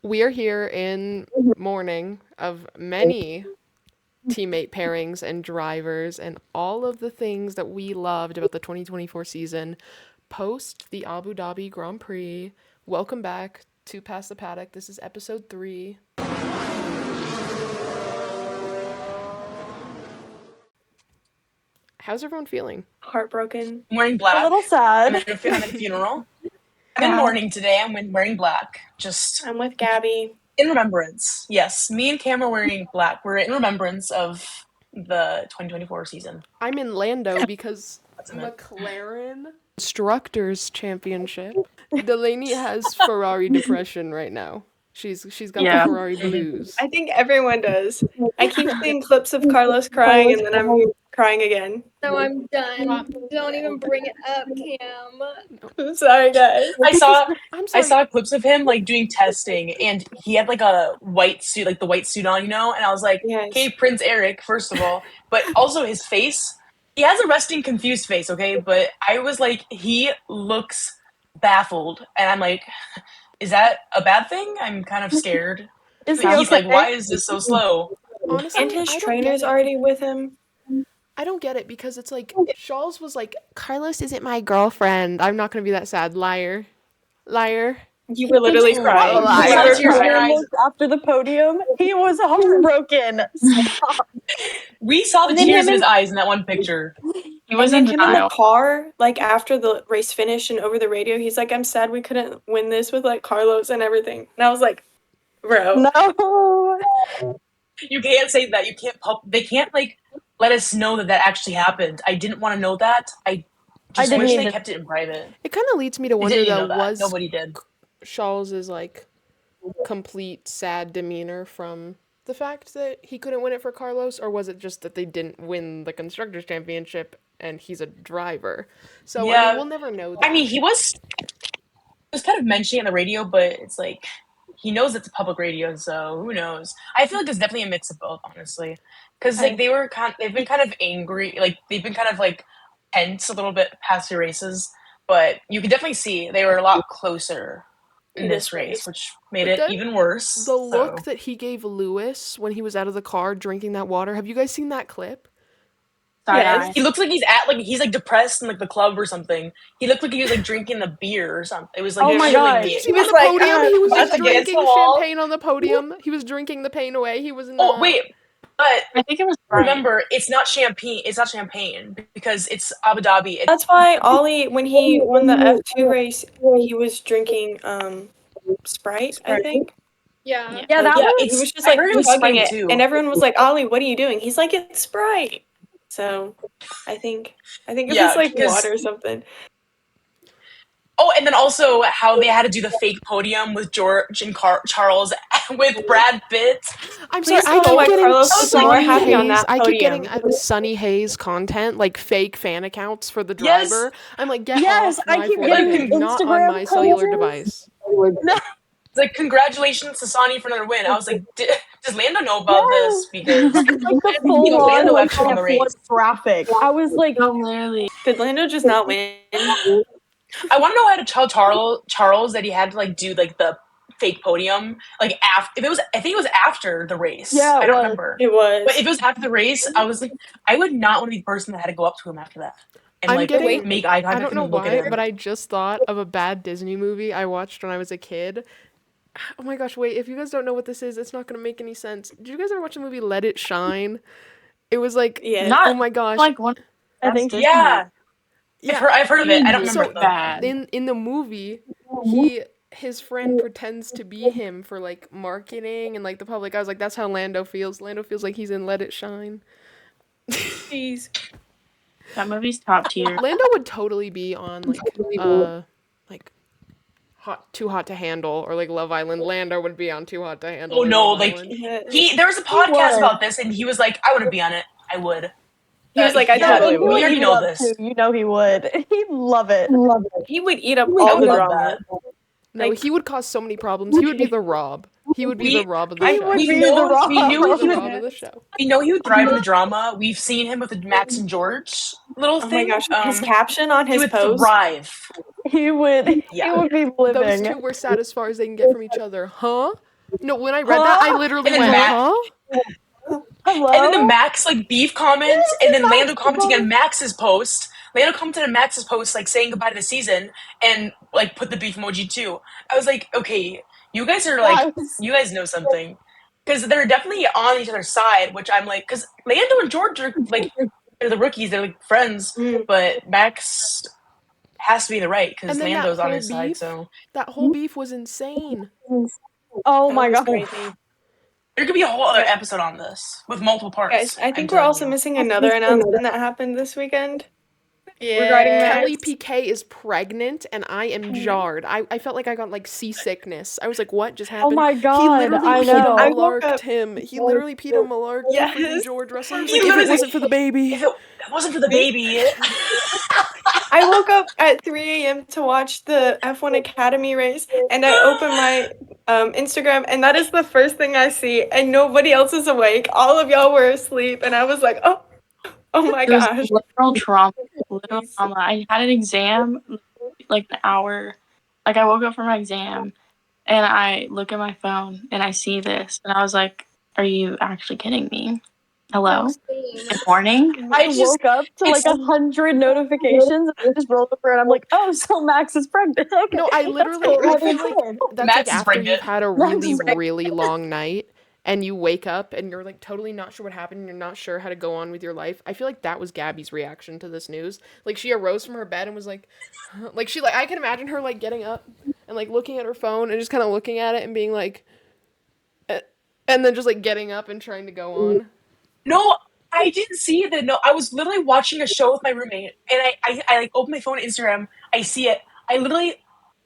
We are here in mourning of many teammate pairings and drivers and all of the things that we loved about the 2024 season post the Abu Dhabi Grand Prix. Welcome back to Past the Paddock. This is episode 3. How's everyone feeling? Heartbroken. I'm wearing black. A little sad. I'm at a funeral. I'm in mourning today. I'm wearing black. I'm with Gabby. In remembrance. Yes, me and Cam are wearing black. We're in remembrance of the 2024 season. I'm in Lando because McLaren Constructors Championship. Delaney has Ferrari depression right now. She's got the Ferrari blues. I think everyone does. I keep seeing clips of Carlos crying and then I'm crying again. No, I'm done. Don't even bring it up, Cam. I'm sorry, guys. I saw clips of him like doing testing, and he had like a white suit, like the white suit on, and I was like, Yes. "Okay, Prince Eric, first of all," but also his face. He has a resting, confused face, okay? But I was like, he looks baffled, and I'm like, is that a bad thing? I'm kind of scared. Is He's like, why is this so slow? Honestly, And his I don't trainer's get it. already with him. I don't get it because it's like Charles was like, Carlos isn't my girlfriend. I'm not gonna be that sad. Liar. You were literally crying. After the podium, he was heartbroken. Stop. We saw the tears in his eyes in that one picture. He was in the car, like after the race finished and over the radio, he's like, I'm sad we couldn't win this with like Carlos and everything. And I was like, bro. No. You can't say that. You can't. They can't like let us know that actually happened. I didn't want to know that. I just wish they kept it in private. It kind of leads me to wonder though, was nobody did. Charles's like complete sad demeanor from the fact that he couldn't win it for Carlos, or was it just that they didn't win the Constructors Championship and he's a driver? So yeah. I mean, we'll never know that. I mean, he was kind of mentioning on the radio, but it's like he knows it's a public radio, so who knows? I feel like there's definitely a mix of both, honestly, because like they've been kind of angry, like they've been kind of like tense a little bit past few races, but you can definitely see they were a lot closer in this race, which made it even worse. The look that he gave Lewis when he was out of the car drinking that water. Have you guys seen that clip? Yes. He looks like he's depressed in like the club or something. He looked like he was like drinking a beer or something. It was like, oh my god, he was like podium. He was like drinking champagne on the podium. He was drinking the pain away. He was not. Oh wait, but I think it was. Remember, it's not champagne. It's not champagne because it's Abu Dhabi. That's why Ollie, when he won the F2 race, he was drinking Sprite. I think. Yeah. Yeah, he was just like chugging it, too. And everyone was like, "Ollie, what are you doing?" He's like, "It's Sprite." So, I think it was like water or something. Oh, and then also how they had to do the fake podium with George and Charles with Brad Pitt. I'm sorry, I keep getting Sunny Hayes content, like fake fan accounts for the driver. Yes. I'm like, get off my phone, not on my cellular device. It's like, congratulations to Sonny for another win. I was like, does Lando know about this? Because Lando actually won the race. Traffic. I was like, literally. Did Lando just not win? I want to know how to tell Charles that he had to like do like the fake podium like after. I think it was after the race. Yeah, I don't remember. It was. But if it was after the race, I was like, I would not want to be the person that had to go up to him after that and make eye contact. I don't know why, but I just thought of a bad Disney movie I watched when I was a kid. Oh my gosh, wait, if you guys don't know what this is, it's not going to make any sense. Did you guys ever watch the movie Let It Shine? It was like, oh my gosh. Like one, I think, yeah. I've heard of it. I don't remember that. In the movie, his friend pretends to be him for like marketing and like the public. I was like, that's how Lando feels. Lando feels like he's in Let It Shine. Jeez. That movie's top tier. Lando would totally be on like Too Hot to Handle or like Love Island. Lando would be on Too Hot to Handle. Oh no, like there was a podcast about this and he was like, I wouldn't be on it. I would. He was like, I totally would. We already know this. You know he would. He'd love it. He would eat up all the drama. No, he would cause so many problems. He would be the Rob. He would be the Rob of the show. We knew he would. We know he would thrive in the drama. We've seen him with the Max and George little thing. Oh my gosh, his caption on his post. He would thrive. He would. Yeah. He would be living. Those two were sad as far as they can get from each other, huh? No, when I read that, I literally And then went, Max, huh? Hello? and then the Max like beef comments, and then Lando commenting on Max's post. Lando commented on Max's post like saying goodbye to the season, and like put the beef emoji too. I was like, okay, you guys are like, you guys know something, because they're definitely on each other's side. Which I'm like, because Lando and George are like, they're the rookies, they're like friends, but Max has to be in the right because And then Lando's that on whole his side. beef, So that whole beef was insane. Oh my That was god. crazy. there could be a whole other Yeah. episode on this with multiple parts. Guys, I I'm think we're telling also you. missing another announcement that happened this weekend. Yeah. Regarding Kelly Max. PK is pregnant, and I am jarred. I felt like I got like seasickness. I was like, what just happened? my He God, literally I Peter know. I woke up- Malarked him. He literally Peter Malarked Yes. freaking George Russell. He was He like, if it literally- wasn't for the baby. If it wasn't for the baby, I woke up at 3 a.m. to watch the F1 Academy race, and I opened my Instagram, and that is the first thing I see, and nobody else is awake. All of y'all were asleep, and I was like, oh my It was gosh. literal trauma. Literal trauma. I had an exam like an hour. Like I woke up from my exam and I look at my phone and I see this and I was like, "Are you actually kidding me? Hello? No, same. Good morning." I just- woke up to like 100 notifications and I just rolled over and I'm like, oh, so Max is pregnant. Okay. No, I that's literally, cool. I What feel he like did. that's Max like is after you've pregnant. had a Max really, is pregnant. really long night and you wake up and you're like totally not sure what happened and you're not sure how to go on with your life. I feel like that was Gabby's reaction to this news. Like she arose from her bed and was like, like she like I can imagine her like getting up and like looking at her phone and just kind of looking at it and being like, and then just like getting up and trying to go on. no, I didn't see that. No, I was literally watching a show with my roommate, and I like opened my phone on Instagram. I see it. I literally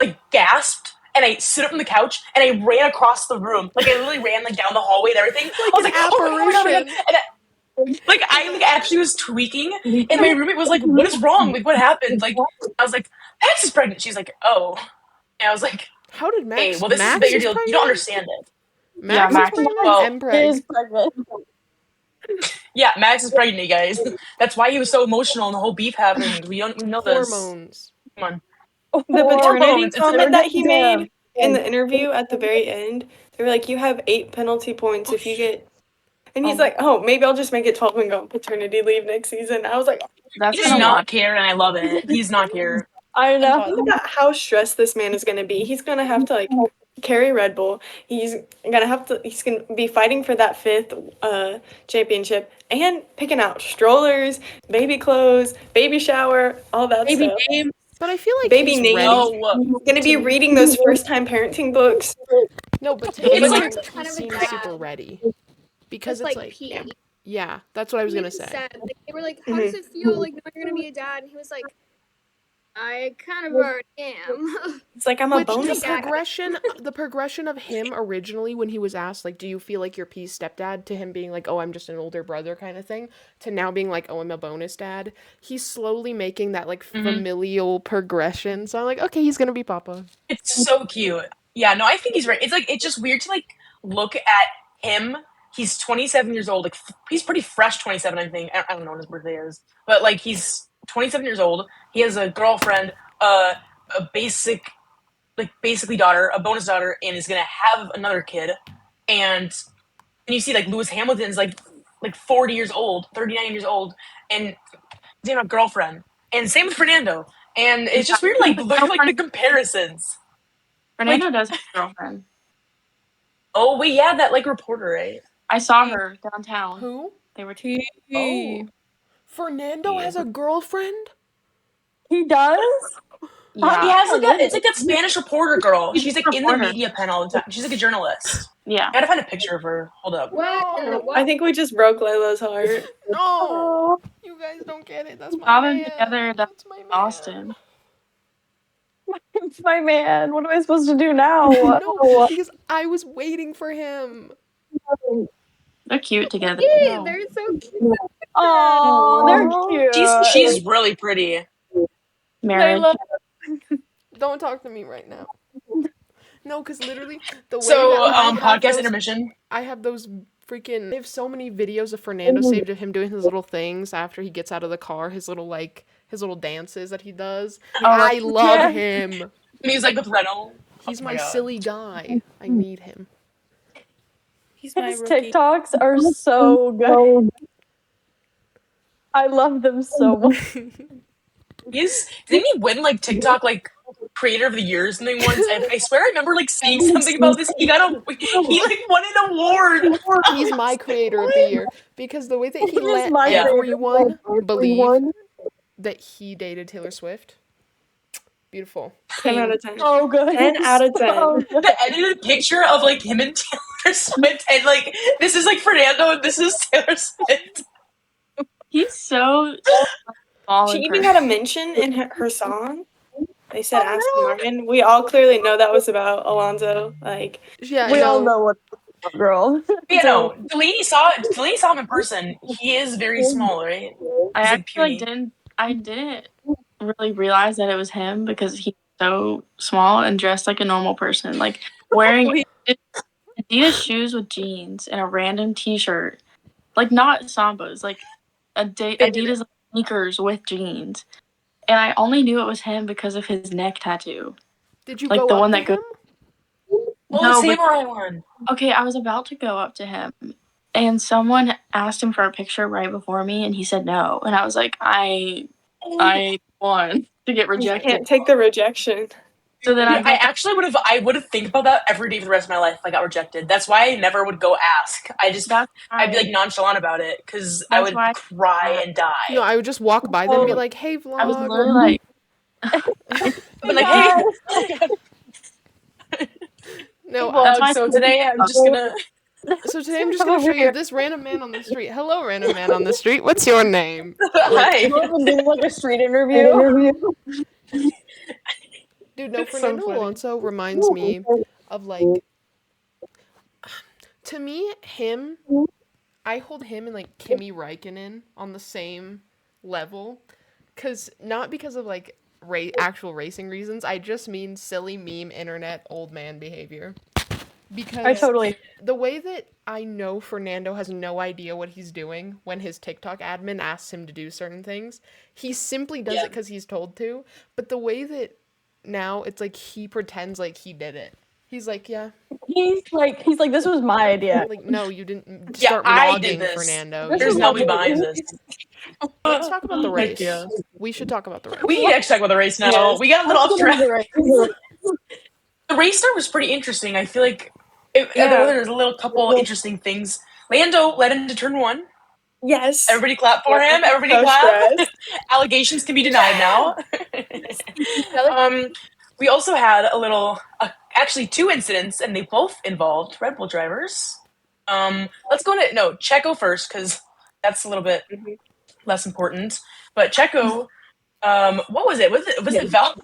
like gasped, and I stood up from the couch, and I ran across the room. Like I literally ran like down the hallway and everything. Like I was an like, oh my god, oh my god. apparition. And I like actually was tweaking, and my roommate was like, "What is wrong? Like what happened?" Like I was like, "Max is pregnant." She's like, "Oh," and I was like, How did Max? "Hey, well, this Max is a bigger is deal. pregnant? You don't understand it." Max Yeah, is Max- pregnant well, and He is preg. pregnant. Yeah, Max is pregnant, you guys. That's why he was so emotional and the whole beef happened. We don't know this. Hormones. Come The Hormones, paternity it's comment that he damn. made in the interview at the very end, they were like, you have 8 penalty points if you get. And he's like, oh, maybe I'll just make it 12 and go on paternity leave next season. I was like, That's He does gonna not watch. care, and I love it. He's not care. I know. think about how stressed this man is going to be. He's going to have to like carry Red Bull. He's gonna be fighting for that 5th championship and picking out strollers, baby clothes, baby shower, all that Baby stuff. name. But I feel like Baby he's name. ready. Oh, He's going to be reading those first time parenting books. No, but to It's him, like- he kind of a seems dad. super ready. Because Just it's like like, Pete. yeah, that's what I was He gonna say. said, like, they were like, how does it feel like knowing you're gonna be a dad? And he was like, I kind of already am. It's like I'm a Which the bonus dad. progression of him originally when he was asked like, do you feel like you're P's stepdad, to him being like, oh, I'm just an older brother kind of thing, to now being like, oh, I'm a bonus dad. He's slowly making that like familial progression. So I'm like, okay, he's gonna be Papa. it's so cute. Yeah, no, I think he's right. It's like, it's just weird to like look at him. He's 27 years old. Like he's pretty fresh 27, I think. I don't know when his birthday is, but like he's 27 years old. He has a girlfriend, a basically daughter, a bonus daughter, and is gonna have another kid. And you see like Lewis Hamilton's like 40 years old, 39 years old, and he's gonna have a girlfriend. And same with Fernando. And it's just weird, like look at like the comparisons. Fernando does have a girlfriend. Oh wait, yeah, that like reporter, right? I saw her downtown. Who? They were Oh, Fernando has a girlfriend. He does? He Yeah. has like it's like that Spanish reporter girl. She's She's like a in the reporter. media pen all the time. She's like a journalist. Yeah. I gotta find a picture of her. Hold up. No. I think we just broke Layla's heart. No, you guys don't get it. That's my Saw them man. together down That's my man. Austin. It's my man. What am I supposed to do now? No, because I was waiting for him. They're cute together. Hey, No. they're so cute. Oh, they're cute. She's really pretty. Marriage. Don't talk to me right now. No, because literally the way So that I have podcast those, intermission. I have those freaking. I have so many videos of Fernando saved of him doing his little things after he gets out of the car. His little dances that he does. I love him. And he's like with Renault. He's Oh my God. silly guy. I need him. He's my His rookie. TikToks are so good. I love them so much. Didn't he win like TikTok like creator of the year or something once? I swear I remember like seeing something about this. He like won an award. He's my creator of the year because the way that he let my Yeah. everyone believe that he dated Taylor Swift. Beautiful. 10 out of 10. So good. 10 out of 10. So good. The edited picture of like him and Taylor Swift, and like this is like Fernando and this is Taylor Swift. He's so small. She in even person. got a mention in her song. They said Aston Martin. We all clearly know that was about Alonso. Like, Yeah, We all no. know what girl. Yeah, no, Delaney saw him in person. He is very small, right? I He's, like, actually puny. didn't really realize that it was him because he's so small and dressed like a normal person, like wearing Adidas shoes with jeans and a random T-shirt, like not Sambas, like Adidas sneakers with jeans. And I only knew it was him because of his neck tattoo, Did you like go the up one to that goes. him? Oh, No, the but samurai one. okay, I was about to go up to him, and someone asked him for a picture right before me, and he said no, and I was like, I won to get you rejected. can't take the rejection. So then Dude, I got I would have think about that every day for the rest of my life if I got rejected. That's why I never would go ask. I'd be like nonchalant about it because I That's would why- cry and die. No, I would just walk by them and be like, "Hey, vlog." I was literally like, But like, hey, No, That's why- so today I'm just gonna. so today I'm just gonna show you this random man on the street. Hello, random man on the street. What's your name? Hi. You ever do like a street interview? Dude, no, It's so Fernando funny. Alonso reminds me of like, to me, I hold him and like Kimi Räikkönen on the same level, not because of like actual racing reasons. I just mean silly meme internet old man behavior. Because I totally. the way that I know Fernando has no idea what he's doing when his TikTok admin asks him to do certain things, he simply does it because he's told to. But the way that now it's like he pretends like he did it. He's like, yeah. He's like, this was my idea. Like, no, you didn't. Yeah, Start I vlogging, did this. Fernando. This There's is nobody not- behind this. Let's talk about the race. yeah. We should talk about the race. We need to actually talk about the race now. Yes. We got a little off track. Right. The race start was pretty interesting. I feel like Yeah. there was a little couple interesting things. Lando led into turn 1. Yes. Everybody clap for him. Everybody So clap. stressed. Allegations can be denied now. We also had actually 2 incidents, and they both involved Red Bull drivers. Let's go into Checo first because that's a little bit less important. But Checo, what was it? Was it Val?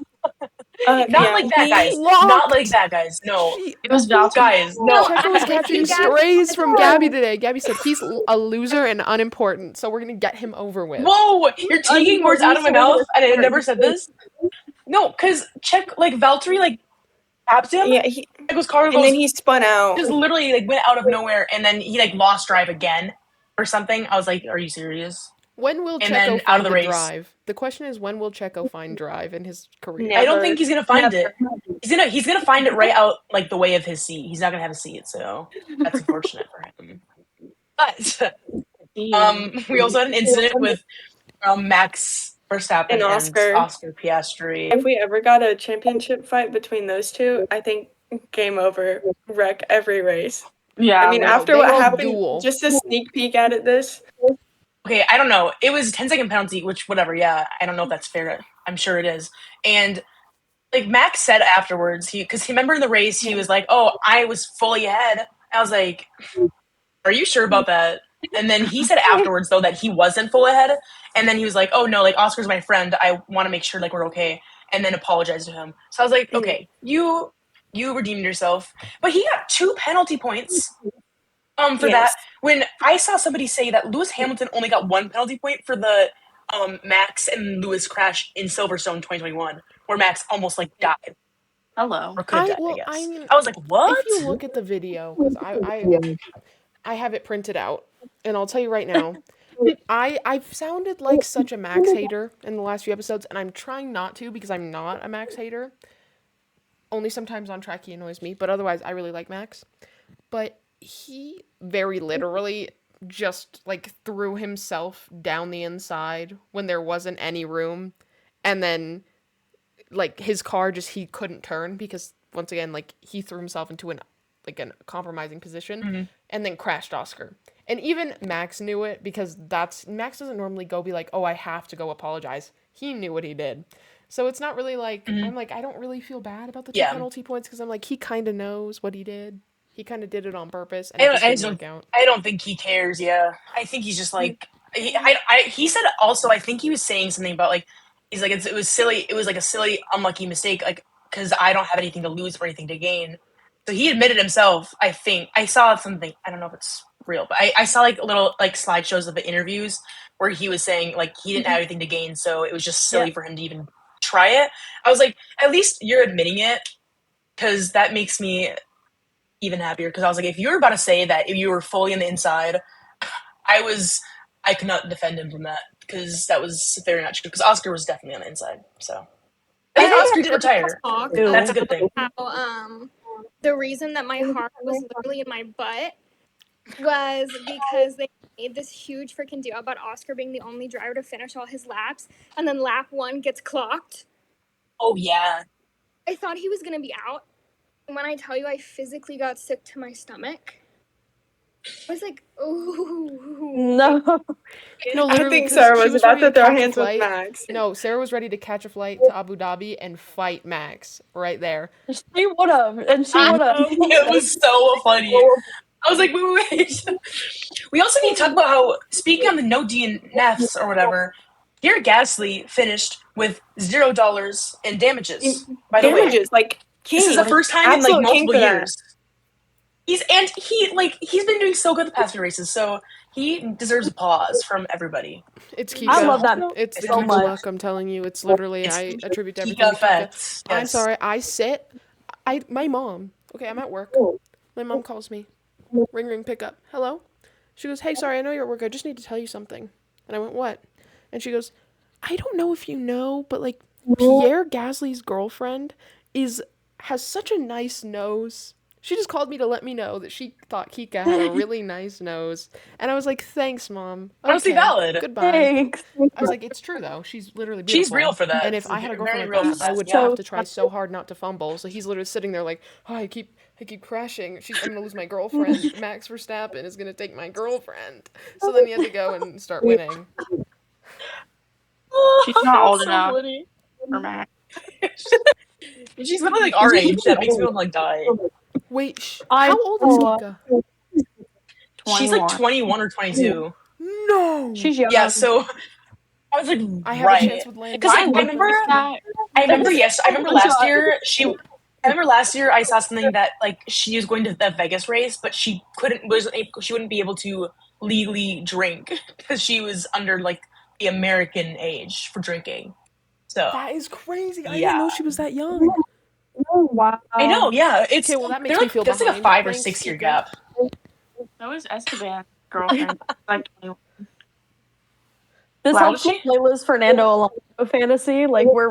Not like that, guys. Not like that, guys. No, it was Valtteri. guys. No, Checo was catching strays from Gabby today. Gabby said he's a loser and unimportant, so we're gonna get him over with. Whoa, you're taking words out of my mouth, and I never said this. No, because Valtteri tapped him. Yeah, Checo's car and then he spun out. just literally went out of nowhere, and then he lost drive again or something. I was like, "Are you serious?" When will And then Checo out find of the the race. drive? The question is, when will Checo find drive in his career? I don't think he's gonna find it. He's gonna find it right out the way of his seat. He's not gonna have a seat, so that's unfortunate for him. But we also had an incident with Max Verstappen And Oscar. Piastri. If we ever got a championship fight between those two, I think game over. Wreck every race. Yeah, I mean, no, after they what will happened, duel. just a sneak peek at this. Okay, I don't know. It was a 10-second penalty, which whatever. Yeah, I don't know if that's fair. I'm sure it is. And Max said afterwards, because he remember in the race, he was like, "Oh, I was fully ahead." I was like, "Are you sure about that?" And then he said afterwards though that he wasn't full ahead, and then he was like, "Oh no, Oscar's my friend. I want to make sure we're okay," and then apologized to him. So I was like, "Okay, you redeemed yourself," but he got 2 penalty points. For that, when I saw somebody say that Lewis Hamilton only got 1 penalty point for the Max and Lewis crash in Silverstone 2021, where Max almost died Hello. or could have died. Well, I guess. I mean, I was like, "What?" if you look at the video, because I have it printed out, and I'll tell you right now, I've sounded like such a Max hater in the last few episodes, and I'm trying not to because I'm not a Max hater. Only sometimes on track he annoys me, but otherwise I really like Max. But he very literally just like threw himself down the inside when there wasn't any room, and then like his car just he couldn't turn because once again like he threw himself into an like a compromising position and then crashed Oscar. And even Max knew it because that's Max doesn't normally go be like, "Oh, I have to go apologize." He knew what he did. So it's not really like I'm like I don't really feel bad about the two Yeah. penalty points because I'm like he kind of knows what he did. He kind of did it on purpose and I it don't, just I, didn't just work don't, out. I don't think he cares. Yeah, I think he's just like he said also. I think he was saying something about like he's like it was silly. It was like a silly, unlucky mistake. Like because I don't have anything to lose or anything to gain. So he admitted himself. I think I saw something. I don't know if it's real, but I saw like little like slideshows of the interviews where he was saying like he didn't have anything to gain, so it was just silly for him to even try it. I was like, at least you're admitting it, because that makes me even happier. Because I was like, if you were about to say that if you were fully on the inside, I could not defend him from that because that was very not true. Because Oscar was definitely on the inside. So I think Oscar did retire. Talk That's a good thing. how the reason that my heart was literally in my butt was because they made this huge freaking deal about Oscar being the only driver to finish all his laps, and then lap 1 gets clocked. Oh yeah. I thought he was gonna be out, and when I tell you I physically got sick to my stomach, I was like, ooh. No. No, I literally, think 'cause Sarah she was about ready to throw catch a hands with flight. Max. No, Sarah was ready to catch a flight to Abu Dhabi and fight Max right there. She would have, and she would have. It was so funny. I was like, wait. We also need to talk about how, speaking on the no DNFs or whatever, Pierre Gasly finished with $0 in damages. By the way, Damages, like king. this is the first time in like Absolute king multiple for that. years. He's been doing so good the past few races, so he deserves applause from everybody. It's Kika. I love that It's the so Kika much. luck, I'm telling you. It's literally, It's I attribute Kika everything to Kika. effect. I'm Yes. sorry, my mom, okay, I'm at work. My mom calls me. Ring, ring, pick up. Hello? She goes, hey, sorry, I know you're at work. I just need to tell you something. And I went, what? And she goes, I don't know if you know, but like Pierre Gasly's girlfriend has such a nice nose. She just called me to let me know that she thought Kika had a really nice nose. And I was like, thanks, Mom. Honestly Okay, valid. Goodbye. Thanks. I was like, it's true, though. She's literally beautiful. She's real for that. And if I had a Very girlfriend real like for that, I would yeah. have to try so hard not to fumble. So he's literally sitting there like, oh, I keep crashing. I'm going to lose my girlfriend. Max Verstappen is going to take my girlfriend. So then he had to go and start winning. She's not old So enough funny. for Max. She's literally like our age. That makes me want to like die. Wait, I how old is Kika? She's like 21. 21 or 22. No! She's young. Yeah, so I was like, I have a chance with Landon. Because like, Why I remember that? last year I remember last year I saw something that like she was going to the Vegas race, but she wouldn't be able to legally drink because she was under like the American age for drinking. So That is crazy. I Yeah. didn't know she was that young. Oh, wow. I know, yeah. It's Okay, well, that makes they're me like, feel that's like a behind. 5 or Thanks, 6 year Kika. gap. So is Esteban's girlfriend. Like 21. This Wow, helps she- Layla's Fernando Alonso fantasy. Like we're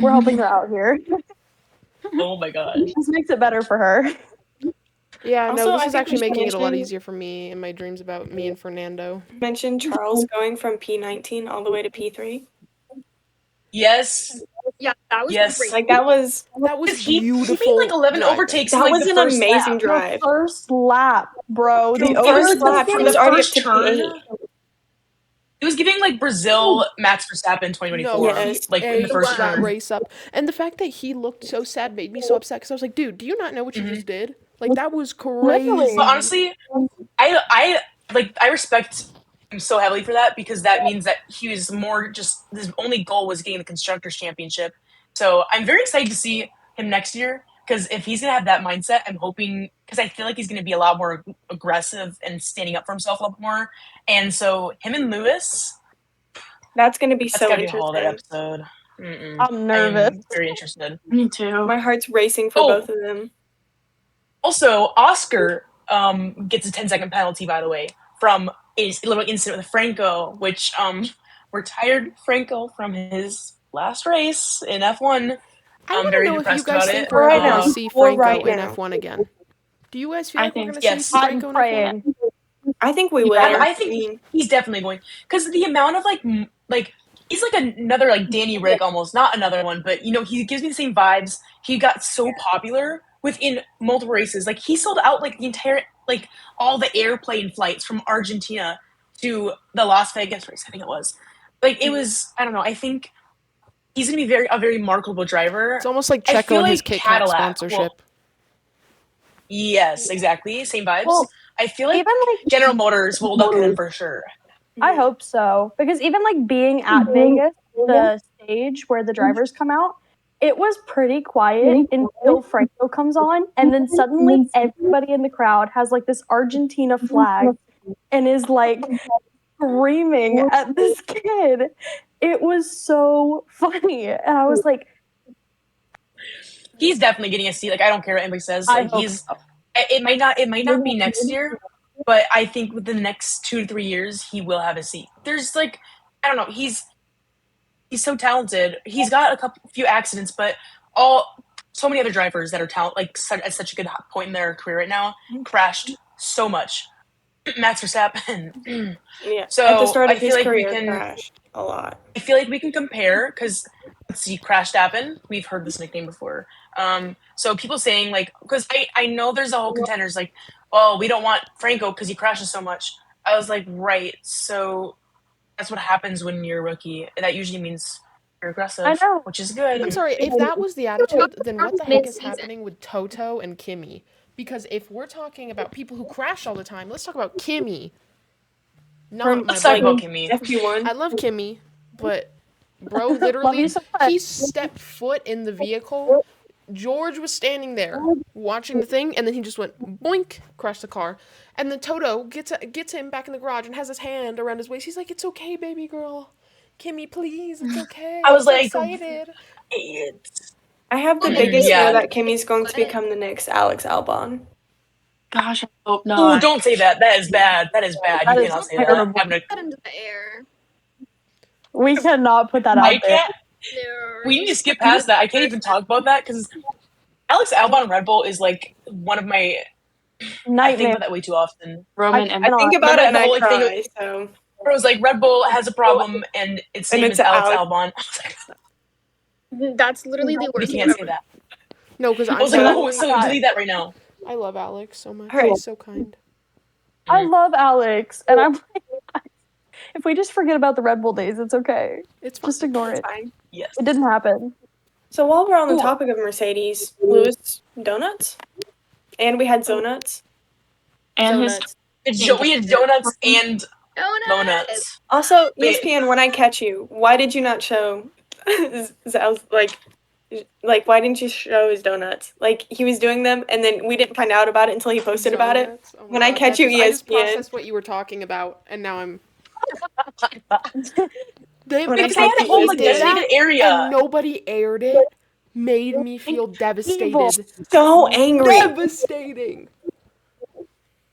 helping her out here. Oh my gosh. This makes it better for her. Yeah, Also, no, this I is think actually we should making it a lot mention- easier for me and my dreams about me and Fernando. Mentioned Charles going from P19 all the way to P3. Yes. Yeah, that was Yes. great. Like that was He beautiful. made like 11 driving. overtakes in that like was the an first amazing lap. drive. The first lap, bro. The It was like first lap. He from was the already first up to turn. P8. It was giving like Brazil Max Verstappen 2024, No, Yes. like in the first Wow. that turn. race up, and the fact that he looked so sad made me so upset because I was like, dude, do you not know what you just did? Like that was crazy. Literally. But honestly, I respect him so heavily for that, because that means that he was more just his only goal was getting the constructors championship. So I'm very excited to see him next year, because if he's gonna have that mindset, I'm hoping, because I feel like he's gonna be a lot more aggressive and standing up for himself a lot more. And so him and Lewis, That's gonna be that's so gotta be a whole other interesting. episode. Mm-mm. I'm nervous. I'm very interested. Me too. My heart's racing for Oh. both of them. Also, Oscar gets a 10-second penalty, by the way, from a little incident with Franco, which retired Franco from his last race in F1. I want to very know if you depressed guys about think it. we're Right going now. to see Or Franco right in now. F1 again. Do you guys feel I like we're think gonna yes. see Hot Franco and in F1? praying. I think we will. I I think mean, he's definitely going because the amount of like he's like another like Danny Rick almost, not another one, but you know he gives me the same vibes. He got so popular within multiple races. Like he sold out like the entire like all the airplane flights from Argentina to the Las Vegas race. I think it was like it was. I don't know. I think he's gonna be a very marketable driver. It's almost like I Checo feel and his like Kit Kat Cadillac. sponsorship. Well, yes, exactly. Same vibes. Well, I feel like even like General Motors will look at him for sure. I hope so, because even like being at Vegas, the stage where the drivers come out, it was pretty quiet until Franco comes on, and then suddenly everybody in the crowd has like this Argentina flag and is like screaming at this kid. It was so funny, and I was like, He's definitely getting a seat. Like I don't care what anybody says. I Like hope he's so. it might not be next year, but I think within the next 2 to 3 years he will have a seat. There's like I don't know, he's so talented. He's got few accidents, but so many other drivers that are at such a good point in their career right now crashed so much. Max Verstappen. yeah. So At the start I of feel his like we career, can crashed a lot. I feel like we can compare because let's see, Crashtappen. We've heard this nickname before. So people saying like, because I know there's a whole contenders like, oh, we don't want Franco because he crashes so much. I was like, right. So that's what happens when you're a rookie. That usually means you're aggressive, I know. which is good. I'm sorry, if that was the attitude, then what the heck is Mid-season. happening with Toto and Kimmy? Because if we're talking about people who crash all the time, let's talk about Kimmy. Not From, my Let's talk boy. about Kimmy. FP1. I love Kimmy, but bro, Love literally, you so much. he stepped foot in the vehicle. George was standing there watching the thing, and then he just went boink, crashed the car. And then Toto gets him back in the garage and has his hand around his waist. He's like, "It's okay, baby girl. Kimmy, please, it's okay. I was I'm like, so excited." I have the Mm, biggest yeah. fear that Kimmy's going to become the next Alex Albon. Gosh, I hope Ooh, not. don't say that. That is bad. That is bad. That You is cannot say terrible. that. Get into the air. We cannot put that I out there. can't. No. We need to skip past that. I can't even talk about that because Alex Albon Red Bull is like one of my. I think Nightmare. about that way too often. Roman I and I think about Remember it and the I whole thing- cry, so. Where it was like Red Bull has a problem and its And name it's is Alex Alex. Albon. I was like, That's literally the we worst. can't say that. No, because I was I like, love, oh, so delete that right now. I love Alex so much. Alright. He's so kind. I love Alex, and I'm like, if we just forget about the Red Bull days, it's okay. It's fine. Just ignore it. Fine. Yes. It didn't happen. So while we're on the Ooh. topic of Mercedes, Lewis donuts, and we had Zonuts. and his Zonuts. We had donuts and Donuts. donuts. Also, Wait. ESPN, when I catch you, why did you not show? Zal's like, why didn't you show his donuts? Like he was doing them, and then we didn't find out about it until he posted about it. Donuts? Oh my When I God, catch you, I just ESPN. processed what you were talking about, and now I'm. They, When I Because they had a catch whole you, like ESPN. designated area. and nobody aired it. Made me feel devastated. So angry. Devastating.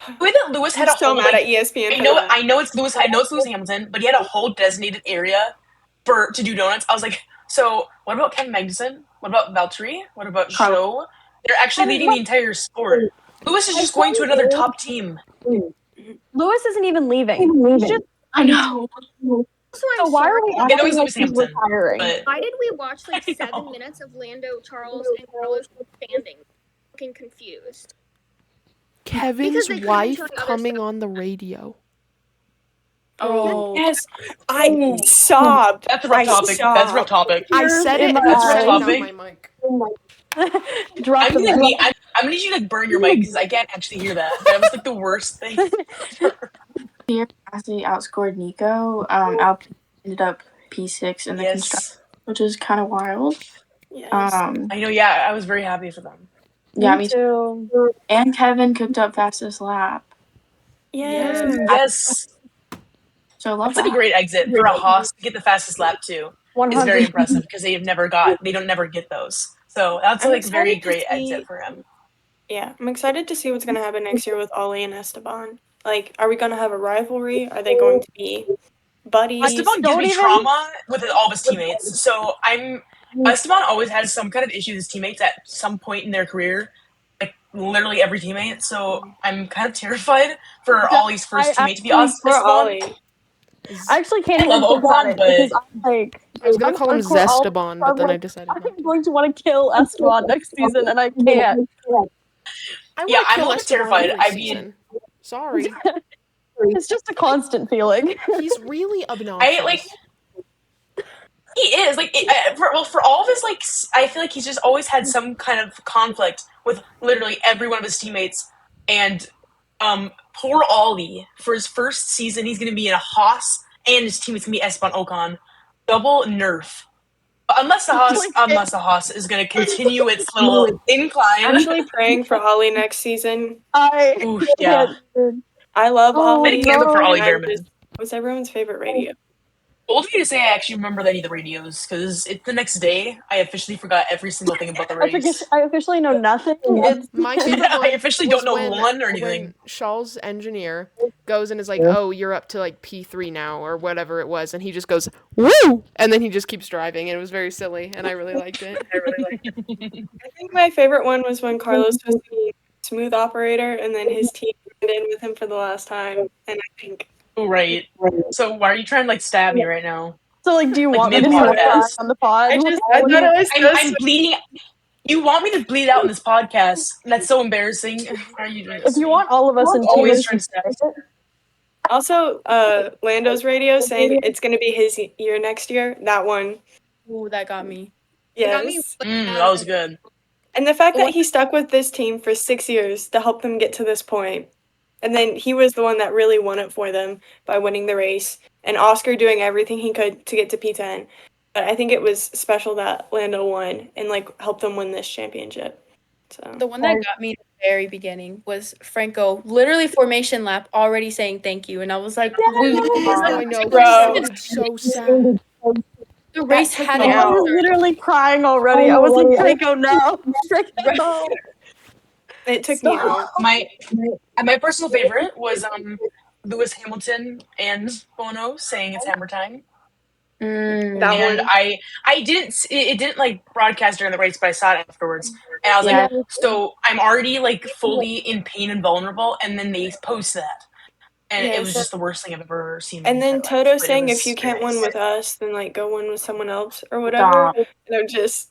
The way that Lewis had I'm a so whole mad like, at ESPN. I for know that. it's Lewis. I know it's Lewis Hamilton, but he had a whole designated area to do donuts. I was like, so what about Kevin Magnussen? What about Valtteri? What about Carl. Joe? They're actually leading the entire sport. Lewis is just going to another top team. Lewis isn't even leaving. He's just. I know. Also, So I'm why sorry. are we I know acting he's like Lewis he's Hamilton, retiring? but Why did we watch like I 7 know. minutes of Lando, Charles, and Carlos standing, looking confused? Kevin's they couldn't wife turn other coming stuff. on the radio. Oh yes, I sobbed. That's a rough topic. That's a rough topic. I said it, in and my that's eyes. right out Topic. my mic. Drop I'm the gonna mic. need, I'm gonna need you to like burn your mic because I can't actually hear that. That was like the worst thing. Pierre Gasly outscored Nico. Alpine ended up P6 in the construction, Yes, which is kind of wild. Yes. I know. Yeah, I was very happy for them. Yeah, Me me too. too. And Kevin cooked up fastest lap. Yes. Yes, So I love that's like a that. great exit for a Haas to get the fastest lap too. Is very 100. impressive because they don't never get those. So that's I'm like very excited to great see- exit for him. Yeah, I'm excited to see what's gonna happen next year with Ollie and Esteban. Like, are we gonna have a rivalry? Are they going to be buddies? Esteban gives don't me even- trauma with all of his teammates. So Esteban always has some kind of issue with his teammates at some point in their career. Like literally every teammate, so I'm kind of terrified for Ollie's first teammate to be Poor Esteban. Ollie. I actually can't I even love think about Ocon, it because but I'm like, I was gonna I'm call him hardcore Ollie, Zesteban, so but I'm then I like, decided not I'm to. going to want to kill Esteban next season, and I can't. I yeah, want to I'm a kill little bit Esteban terrified. every I mean, season. Sorry. It's just a constant feeling. He's really obnoxious. he is like for all of his like. I feel like he's just always had some kind of conflict with literally every one of his teammates, and poor Ollie for his first season, he's gonna be in a Haas, and his teammate's gonna be Esteban Ocon, double nerf. Unless the Haas is going to continue its little incline. I'm actually praying for Ollie next season. Oof, yeah. I love Ollie. Many candles for Ollie and Behrman. was everyone's favorite radio. Bold of you to say I actually remember any of the radios, because the next day, I officially forgot every single thing about the race. I officially know nothing. My favorite I one officially was don't know one or anything. when Shaw's engineer goes and is like, "Oh, you're up to like P3 now," or whatever it was, and he just goes, "Woo!" and then he just keeps driving, and it was very silly, and I really liked it. I think my favorite one was when Carlos was the smooth operator, and then his team went in with him for the last time, and I think. Right. So why are you trying to like stab me right now? So like, do you want me to mid-podcast? cry on the pod? I thought it was so I'm bleeding. You want me to bleed out in this podcast? That's so embarrassing. Why are you doing this? If you want all of us in always tears, trying to stab. Also, Lando's radio saying it's going to be his year next year. That one. Ooh, that got me. Yes. That was good. And the fact that he stuck with this team for 6 years to help them get to this point. And then he was the one that really won it for them by winning the race. And Oscar doing everything he could to get to P10. But I think it was special that Lando won and like helped them win this championship. So The one that got me at the very beginning was Franco, literally formation lap, already saying thank you. And I was like, I know, Bro. he sounded so sad. the race took had me it out. I was literally crying already. I was like, Franco, no. Franco. It took me out. My personal favorite was Lewis Hamilton and Bono saying it's hammer time. That And one. I didn't it didn't like broadcast during the race, but I saw it afterwards, and I was like, so I'm already like fully in pain and vulnerable, and then they post that, and it was just the worst thing I've ever seen. And then in my Toto life, but it saying, was if you can't very win nice. with us, then like go win with someone else or whatever. Stop. And I'm just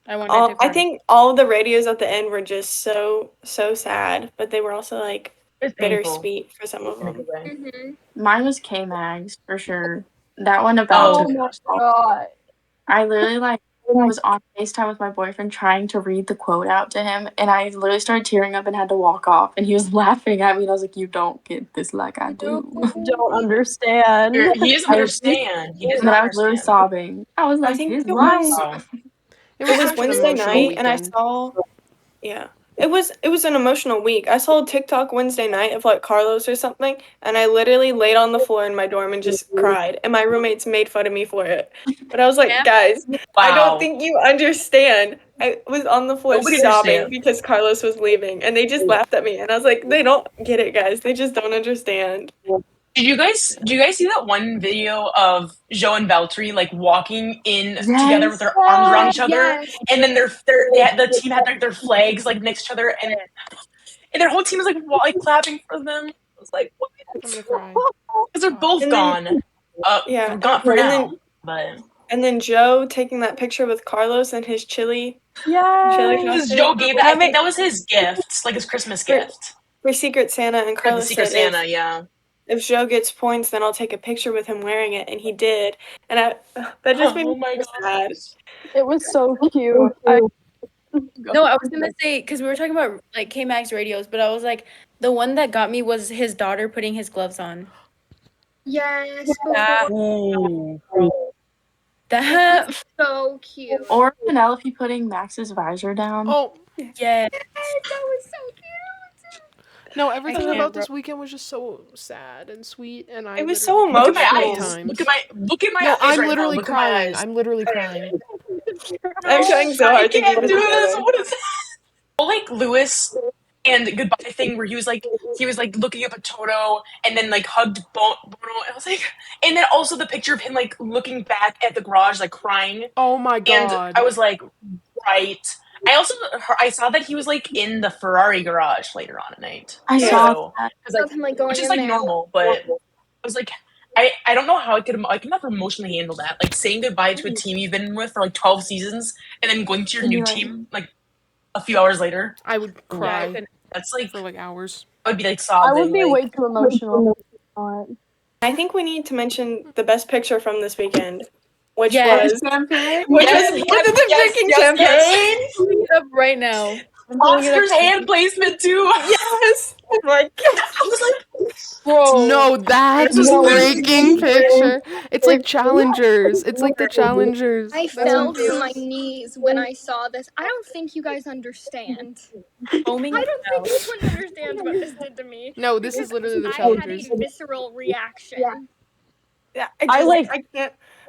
I wanted to I think all of the radios at the end were just so sad, but they were also like It's painful. bittersweet for some of in a them. good way. Mm-hmm. Mine was K-Mags for sure. That one about Oh. took me off. God. I literally like was on FaceTime with my boyfriend trying to read the quote out to him, and I literally started tearing up and had to walk off, and he was laughing at me, and I was like, "You don't get this like I do." Don't understand. He doesn't understand. He does And then not I was literally understand. sobbing. I was like, think "His it life." was- Wow. It was, It was such an Wednesday emotional night, and I weekend. saw, it was an emotional week. I saw a TikTok Wednesday night of like Carlos or something, and I literally laid on the floor in my dorm and just cried, and my roommates made fun of me for it. But I was like, Yeah. guys, I Wow. don't think you understand. I was on the floor Nobody sobbing understands. because Carlos was leaving, and they just laughed at me, and I was like, they don't get it, guys. They just don't understand. Did you guys see that one video of Joe and Valtteri like walking in together with their arms around each other, Yes. and then the team had their flags like next to each other, and their whole team was like clapping for them. I was like, what? I'm gonna cry. Because they're both And then- gone. Yeah. Gone for And now. then- But And then Joe taking that picture with Carlos and his chili Yeah. because Joe gave that, I think that was his gift, like his Christmas gift. for Secret Santa, and Or the Carlos Secret said, Santa, yeah. if Joe gets points, then I'll take a picture with him wearing it, and he did. And that just made Oh me my so sad. It was so cute. No, I was gonna say, because we were talking about like K-Max radios, but I was like, the one that got me was his daughter putting his gloves on. Yes. That, Ooh. that So cute. Or Penelope putting Max's visor down. Oh, yeah. That was so cute. no, everything can't, about bro. this weekend was just so sad and sweet, and I It was literally so Look at my cried emotional. eyes. times. Look at my No, eyes I'm right literally now. Look at my crying. eyes. I'm literally crying. I'm trying so I hard to can't keep it do this. together. What is that? Well, like Lewis and the goodbye thing where he was like looking up at Toto and then like hugged Bono. I was like, and then also the picture of him like looking back at the garage like crying. Oh my And god. I was like, right. I saw that he was like in the Ferrari garage later on at night. I Yeah. saw So, that. because like, With him like going which is in like there. normal, but I was like, I don't know how I could never emotionally handle that. Like saying goodbye to a team you've been with for like 12 seasons and then going to your And new you're like, team like a few hours later. I would Yeah, I cry couldn't. That's like for like hours. I would be like I would sobbing. be Like, way too emotional. I think we need to mention the best picture from this weekend, which Yes. was champagne. Yes, was yes, the yes, freaking yes, champagne. I'm pulling it up right now. I'm pulling it up. Oscar's hand placement too. Yes. Oh my god. I was like, Bro. No, that This is freaking picture. It's like challengers. It's like the challengers. I That's fell what to feels. my knees when I saw this. I don't think you guys understand. Foaming I at don't the think mouth. anyone understands what this did to me. No, this is literally the I had challengers. a visceral reaction. Yeah, I like- I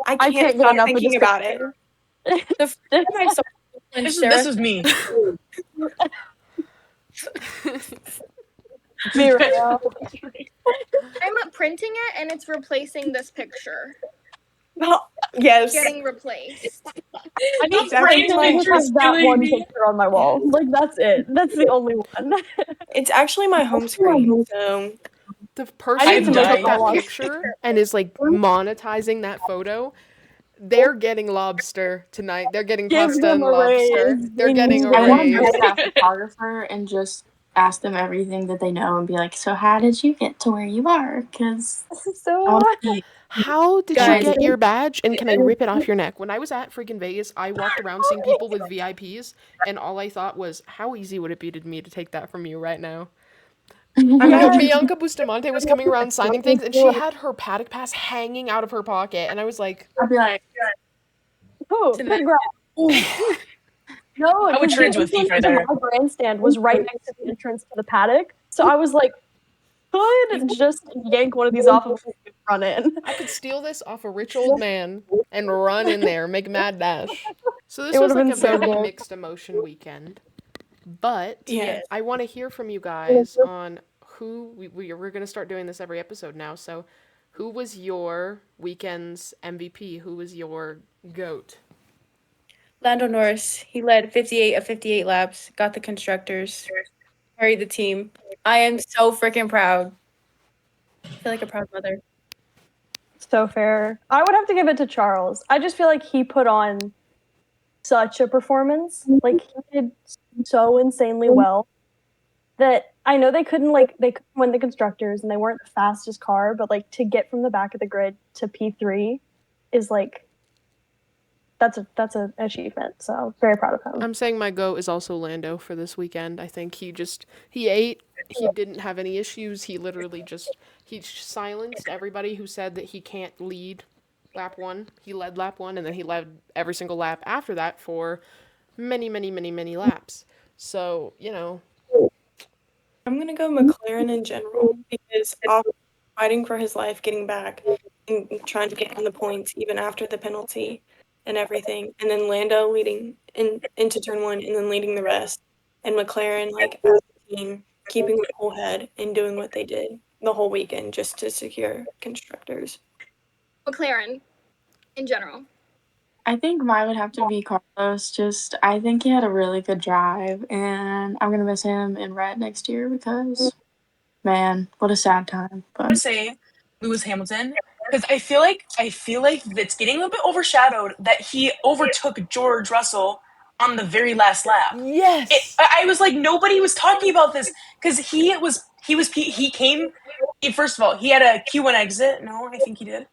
I can't can't get stop enough of thinking this about it. The first time I saw it when this Sarah was me. Be real. I'm printing it and it's replacing this picture. Oh, yes. Getting replaced. I need The to framed like picture have is that killing one me. picture on my wall. Like that's it. That's the only one. It's actually my home screen. So The I person need I'm who to took dying. that follow. picture and is like monetizing that photo, they're getting lobster tonight. They're getting Give pasta them and a lobster. raise. They're They getting need a I it. want to raise. go to that photographer and just ask them everything that they know and be like, so how did you get to where you are? Because I So want to see. How did you Guys. get your badge and can I rip it off your neck? When I was at freaking Vegas, I walked around seeing people with VIPs and all I thought was, how easy would it be to me to take that from you right now? Bianca Bustamante was coming around signing things and she had her Paddock pass hanging out of her pocket and I was like, I'd be like, Oh, Tonight. congrats. No, I would because turn the into a thief right entrance there. to my grandstand was right next to the entrance to the paddock. So I was like, could just yank one of these off of and run in. I could steal this off a rich old man and run in there, make a mad dash. So this It was would've like been a so very good. mixed emotion weekend. But yeah. I want to hear from you guys on who we're going to start doing this every episode now. So who was your weekend's MVP? Who was your GOAT? Lando Norris, he led 58 of 58 laps, got the constructors, carried the team. I am so freaking proud. I feel like a proud mother. So fair. I would have to give it to Charles. I just feel like he put on such a performance. Like he did so insanely well that I know they couldn't win the constructors and they weren't the fastest car, but like to get from the back of the grid to P3 is like that's an achievement. So very proud of him. I'm saying my GOAT is also Lando for this weekend. I think he ate, he didn't have any issues. He literally he silenced everybody who said that he can't lead lap 1. He led lap 1 and then he led every single lap after that for many, many, many, many laps. So, I'm gonna go McLaren in general because Oscar fighting for his life, getting back and trying to get in the points even after the penalty and everything. And then Lando leading into turn 1 and then leading the rest. And McLaren like as a team keeping a cool head and doing what they did the whole weekend just to secure constructors. McLaren, in general. I think mine would have to be Carlos. Just, I think he had a really good drive, and I'm gonna miss him in red next year because, man, what a sad time. I But would say Lewis Hamilton because I feel like it's getting a little bit overshadowed that he overtook George Russell on the very last lap. yes. I was like, nobody was talking about this because he first of all, he had a Q1 exit. No, I think he did.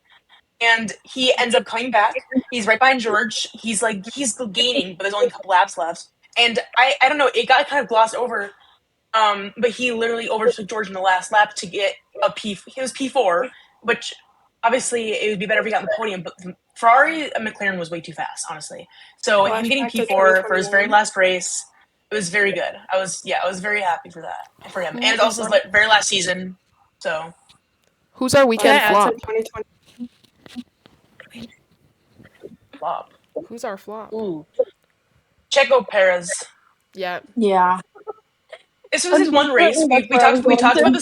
And he ends up coming back. He's right behind George. He's gaining, but there's only a couple laps left. And I don't know, it got kind of glossed over. But he literally overtook George in the last lap to get a P. He was P4, which obviously it would be better if he got on the podium. But Ferrari and McLaren was way too fast, honestly. So him getting Flashback to P4 for his very 2021. last race, it was very good. I was very happy for that for him, and it's also his very last season. So Who's our weekend Flashback flop? to 2020. flop. Who's our flop? Ooh, Checo Perez. Yeah. yeah, This was his one race. We talked about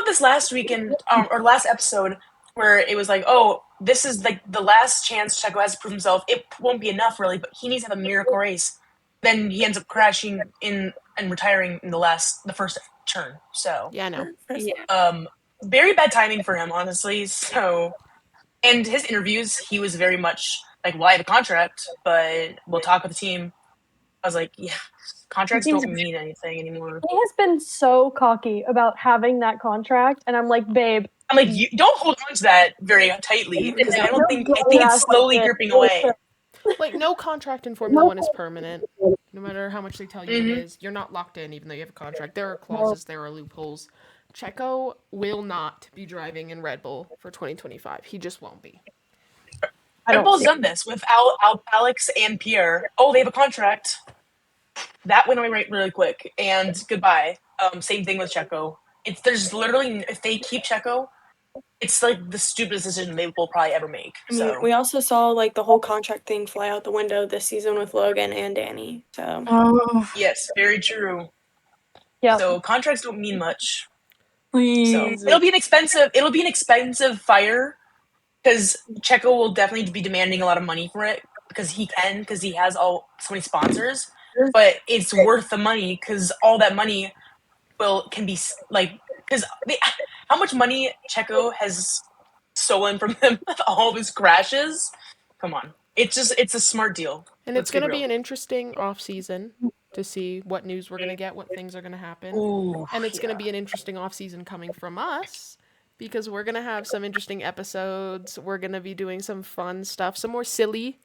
this last weekend or last episode where it was like, oh, this is like the last chance Checo has to prove himself. It won't be enough really, but he needs to have a miracle race. then he ends up crashing in and retiring in the first turn. So Yeah, no. very bad timing for him, honestly. So, and his interviews, he was very much like, well, I have a contract, but we'll talk with the team. I was like, yeah, contracts don't mean anything anymore. He has been so cocky about having that contract, and I'm like, babe. I'm like, you don't hold on to that very tightly because I think it's slowly gripping away. Like, no contract in Formula One is permanent. No matter how much they tell you it is, you're not locked in even though you have a contract. There are clauses, there are loopholes. Checo will not be driving in Red Bull for 2025. He just won't be. Red Bull's done this with Alex and Pierre. Oh, they have a contract. That went away really quick, and goodbye. Same thing with Checo. There's literally, if they keep Checo, it's like the stupidest decision they will probably ever make. I mean, we also saw like the whole contract thing fly out the window this season with Logan and Danny. So yes, very true. Yeah. So contracts don't mean much. Please. So it'll be an expensive fire because Checo will definitely be demanding a lot of money for it because he has so many sponsors. But it's worth the money because all that money can be like because how much money Checo has stolen from him with all of his crashes. Come on, it's a smart deal. And it's going to be an interesting off season to see what news we're going to get, what things are going to happen. Ooh, and it's going to be an interesting off season coming from us because we're going to have some interesting episodes. We're going to be doing some fun stuff, some more silly,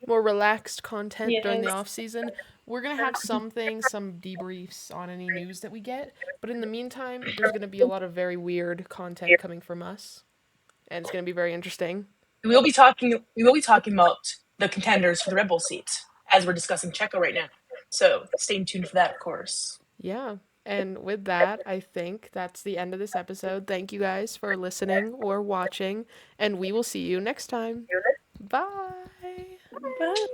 more relaxed content during the off season. We're going to have some things, some debriefs on any news that we get. But in the meantime, there's going to be a lot of very weird content coming from us. And it's going to be very interesting. We will be talking about the contenders for the Red Bull seat as we're discussing Checo right now. So stay tuned for that, of course. Yeah. And with that, I think that's the end of this episode. Thank you guys for listening or watching, and we will see you next time. Bye. Bye.